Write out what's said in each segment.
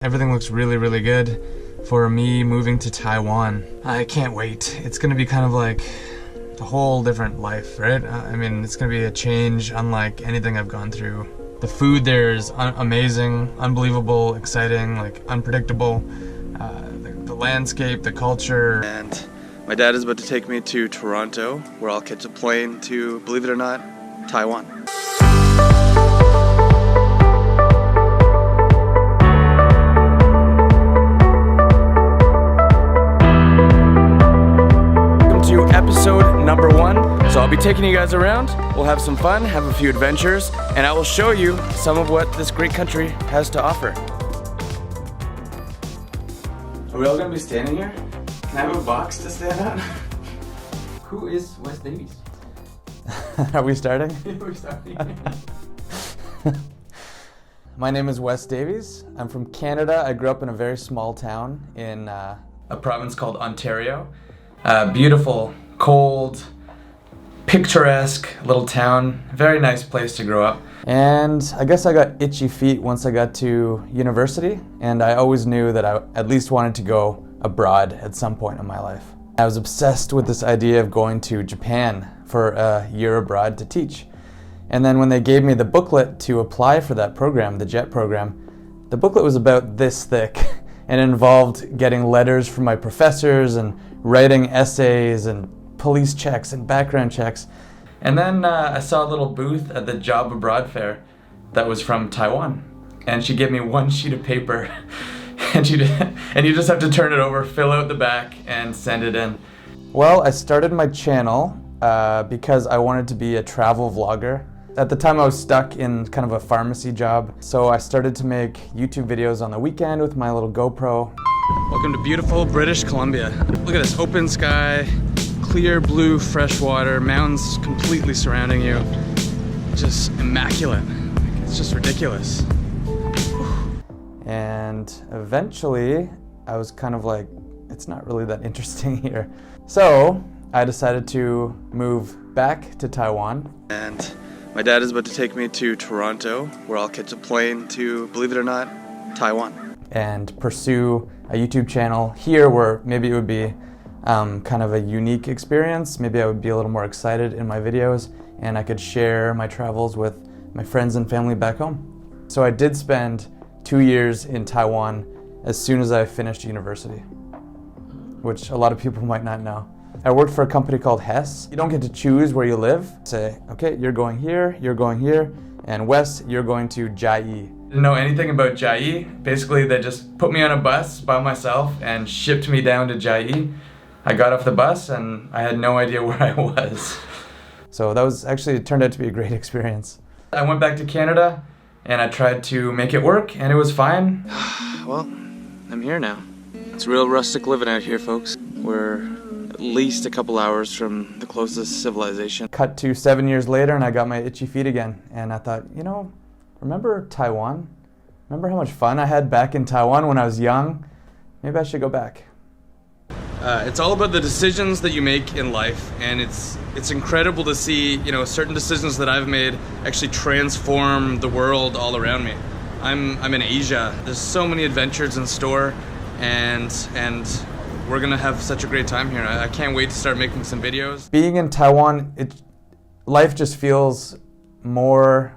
Everything looks really, really good for me moving to Taiwan. I can't wait. It's gonna be kind of like a whole different life, right? I mean, it's gonna be a change unlike anything I've gone through. The food there is amazing, unbelievable, exciting, like unpredictable. The landscape, the culture. And my dad is about to take me to Toronto, where I'll catch a plane to, believe it or not, Taiwan. Episode number 1. So I'll be taking you guys around, we'll have some fun, have a few adventures, and I will show you some of what this great country has to offer. Are we all gonna be standing here? Can I have a box to stand on? Who is Wes Davies? Are we starting? We're starting. My name is Wes Davies. I'm from Canada. I grew up in a very small town in a province called Ontario. Beautiful, cold, picturesque little town. Very nice place to grow up. And I guess I got itchy feet once I got to university, and I always knew that I at least wanted to go abroad at some point in my life. I was obsessed with this idea of going to Japan for a year abroad to teach. And then when they gave me the booklet to apply for that program, the JET program, the booklet was about this thick and involved getting letters from my professors and writing essays and police checks and background checks. And then I saw a little booth at the Job Abroad Fair that was from Taiwan. And she gave me one sheet of paper and you just have to turn it over, fill out the back, and send it in. Well, I started my channel because I wanted to be a travel vlogger. At the time I was stuck in kind of a pharmacy job, so I started to make YouTube videos on the weekend with my little GoPro. Welcome to beautiful British Columbia. Look at this, open sky, clear blue fresh water, mountains completely surrounding you. Just immaculate. It's just ridiculous. And eventually I was kind of like, it's not really that interesting here. So I decided to move back to Taiwan. And my dad is about to take me to Toronto, where I'll catch a plane to, believe it or not, Taiwan. And pursue a YouTube channel here where maybe it would be kind of a unique experience. Maybe I would be a little more excited in my videos and I could share my travels with my friends and family back home. So I did spend 2 years in Taiwan as soon as I finished university, which a lot of people might not know. I worked for a company called Hess. You don't get to choose where you live. Say, okay, you're going here, and Wes, you're going to Chiayi. Didn't know anything about Chiayi. Basically, they just put me on a bus by myself and shipped me down to Chiayi. I got off the bus and I had no idea where I was. So that was actually, it turned out to be a great experience. I went back to Canada and I tried to make it work and it was fine. Well, I'm here now. It's real rustic living out here, folks. We're at least a couple hours from the closest civilization. Cut to 7 years later and I got my itchy feet again. And I thought, you know, remember Taiwan? Remember how much fun I had back in Taiwan when I was young? Maybe I should go back. It's all about the decisions that you make in life, and it's incredible to see, you know, certain decisions that I've made actually transform the world all around me. I'm in Asia. There's so many adventures in store, and we're gonna have such a great time here. I can't wait to start making some videos. Being in Taiwan, life just feels more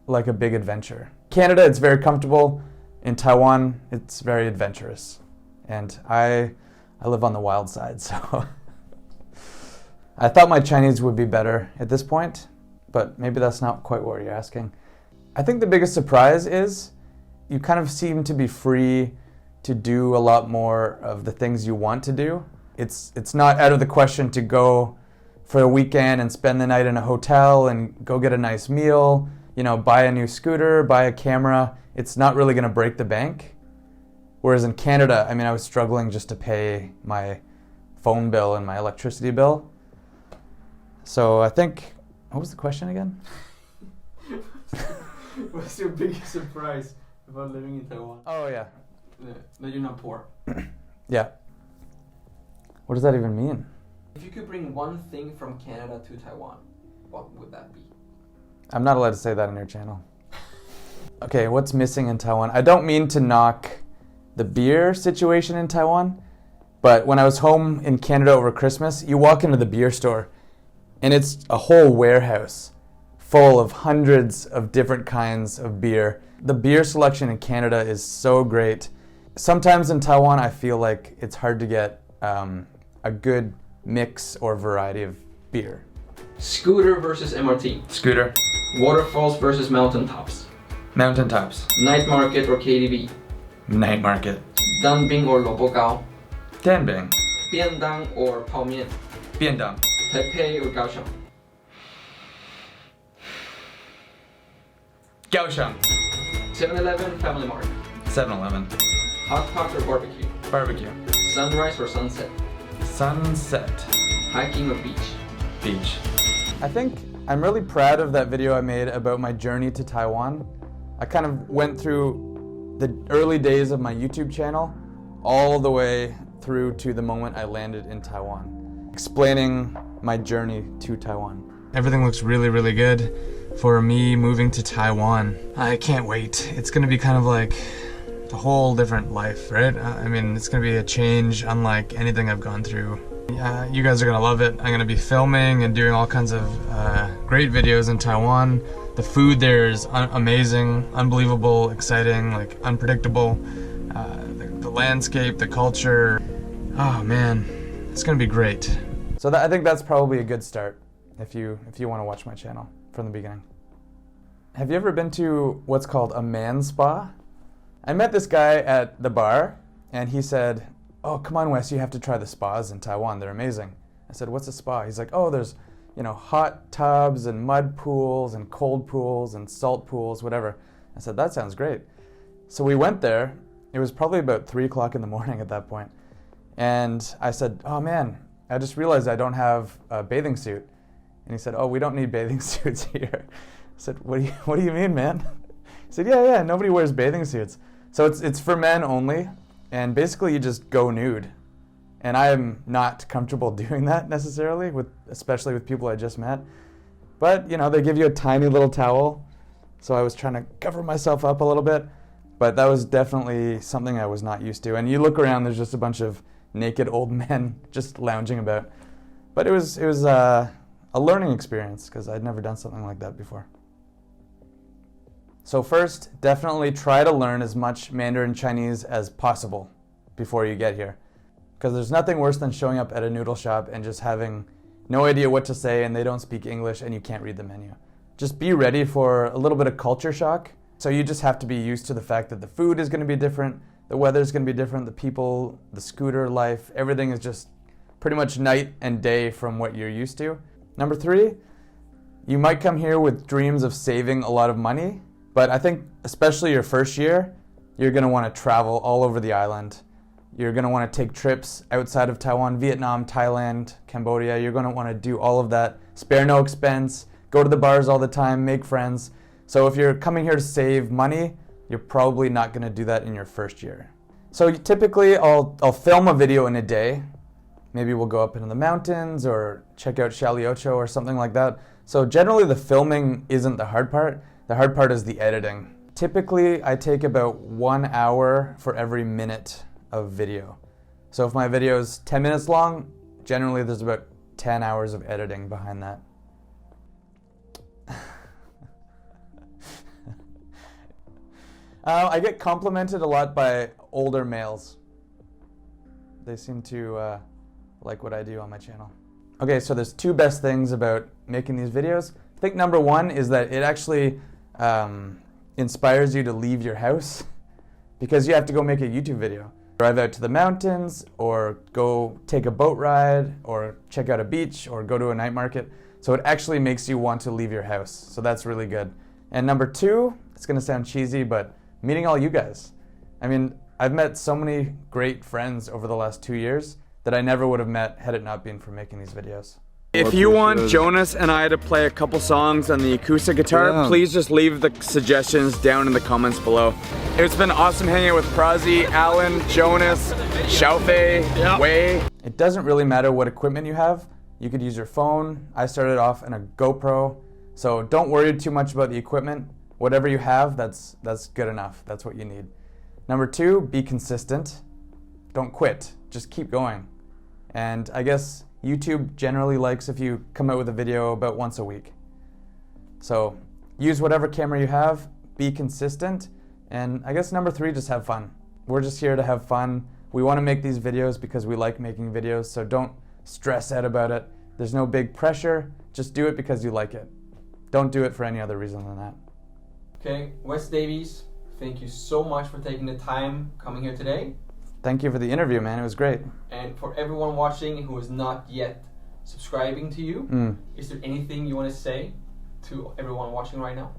like a big adventure. Canada, it's very comfortable. In Taiwan, it's very adventurous. And I live on the wild side, so I thought my Chinese would be better at this point, but maybe that's not quite what you're asking. I think the biggest surprise is you kind of seem to be free to do a lot more of the things you want to do. It's not out of the question to go for a weekend and spend the night in a hotel and go get a nice meal, you know, buy a new scooter, buy a camera. It's not really gonna break the bank. Whereas in Canada, I mean, I was struggling just to pay my phone bill and my electricity bill. So I think, what was the question again? What's your biggest surprise about living in Taiwan? Oh yeah. That you're not poor. Yeah. What does that even mean? If you could bring one thing from Canada to Taiwan, what would that be? I'm not allowed to say that on your channel. Okay, what's missing in Taiwan? I don't mean to knock the beer situation in Taiwan, but when I was home in Canada over Christmas, you walk into the beer store and it's a whole warehouse full of hundreds of different kinds of beer. The beer selection in Canada is so great. Sometimes in Taiwan, I feel like it's hard to get a good mix or variety of beer. Scooter versus MRT. Scooter. Waterfalls versus mountaintops. Mountaintops. Night market or KTV. Night market. Danbing or Lobogao. Danbing. Biandang or 泡面. Biandang. Taipei or Kaohsiung. Kaohsiung. 7-Eleven, Family Mart. 7-Eleven. Hot pot or barbecue. Barbecue. Sunrise or sunset. Sunset. Hiking or beach. Beach. I think I'm really proud of that video I made about my journey to Taiwan. I kind of went through the early days of my YouTube channel all the way through to the moment I landed in Taiwan, explaining my journey to Taiwan. Everything looks really, really good for me moving to Taiwan. I can't wait. It's gonna be kind of like a whole different life, right? I mean, it's gonna be a change unlike anything I've gone through. You guys are gonna love it. I'm gonna be filming and doing all kinds of great videos in Taiwan. The food there is amazing, unbelievable, exciting, like unpredictable. The landscape, the culture. Oh man, it's gonna be great. So I think that's probably a good start if you want to watch my channel from the beginning. Have you ever been to what's called a man spa? I met this guy at the bar and he said, "Oh, come on, Wes, you have to try the spas in Taiwan. They're amazing." I said, "What's a spa?" He's like, "Oh, there's, hot tubs and mud pools and cold pools and salt pools, whatever." I said, "That sounds great." So we went there. It was probably about 3 o'clock in the morning at that point. And I said, "Oh man, I just realized I don't have a bathing suit." And he said, "Oh, we don't need bathing suits here." I said, what do you mean, man?" He said, yeah, nobody wears bathing suits. So it's for men only. And basically you just go nude. And I am not comfortable doing that necessarily, especially with people I just met. But, they give you a tiny little towel. So I was trying to cover myself up a little bit. But that was definitely something I was not used to. And you look around, there's just a bunch of naked old men just lounging about. But it was a learning experience because I'd never done something like that before. So first, definitely try to learn as much Mandarin Chinese as possible before you get here. Because there's nothing worse than showing up at a noodle shop and just having no idea what to say and they don't speak English and you can't read the menu. Just be ready for a little bit of culture shock. So you just have to be used to the fact that the food is going to be different, the weather is going to be different, the people, the scooter life, everything is just pretty much night and day from what you're used to. Number 3, you might come here with dreams of saving a lot of money, but I think especially your first year, you're going to want to travel all over the island. You're going to want to take trips outside of Taiwan, Vietnam, Thailand, Cambodia. You're going to want to do all of that, spare no expense, go to the bars all the time, make friends. So if you're coming here to save money, you're probably not going to do that in your first year. So typically I'll film a video in a day. Maybe we'll go up into the mountains or check out Shaliocho or something like that. So generally the filming isn't the hard part. The hard part is the editing. Typically I take about 1 hour for every minute of video. So if my video is 10 minutes long, generally there's about 10 hours of editing behind that. I get complimented a lot by older males. They seem to like what I do on my channel. Okay, so there's 2 best things about making these videos. I think number 1 is that it actually inspires you to leave your house because you have to go make a YouTube video. Drive out to the mountains or go take a boat ride or check out a beach or go to a night market. So it actually makes you want to leave your house. So that's really good. And number 2, it's gonna sound cheesy, but meeting all you guys. I mean, I've met so many great friends over the last 2 years that I never would have met had it not been for making these videos. If you want Jonas and I to play a couple songs on the acoustic guitar, please just leave the suggestions down in the comments below. It's been awesome hanging out with Prazi, Alan, Jonas, Xiaofei, Wei. It doesn't really matter what equipment you have. You could use your phone. I started off in a GoPro, so don't worry too much about the equipment. Whatever you have, that's good enough. That's what you need. Number 2, be consistent. Don't quit, just keep going. And I guess YouTube generally likes if you come out with a video about once a week. So use whatever camera you have, be consistent, and I guess number 3, just have fun. We're just here to have fun. We want to make these videos because we like making videos, so don't stress out about it. There's no big pressure, just do it because you like it. Don't do it for any other reason than that. Okay, Wes Davies, thank you so much for taking the time coming here today. Thank you for the interview, man. It was great. And for everyone watching who is not yet subscribing to you, is there anything you want to say to everyone watching right now?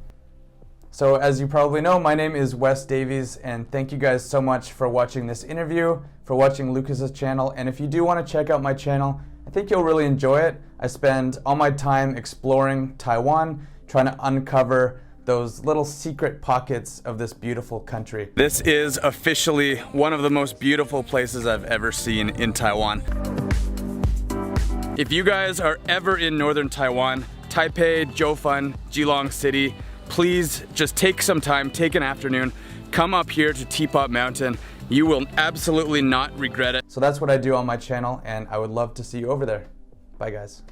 So as you probably know, my name is Wes Davies, and thank you guys so much for watching this interview, for watching Lucas's channel. And if you do want to check out my channel, I think you'll really enjoy it. I spend all my time exploring Taiwan, trying to uncover those little secret pockets of this beautiful country. This is officially one of the most beautiful places I've ever seen in Taiwan. If you guys are ever in northern Taiwan, Taipei, Jiufen, Geelong City, please just take some time, take an afternoon, come up here to Teapot Mountain. You will absolutely not regret it. So that's what I do on my channel, and I would love to see you over there. Bye guys.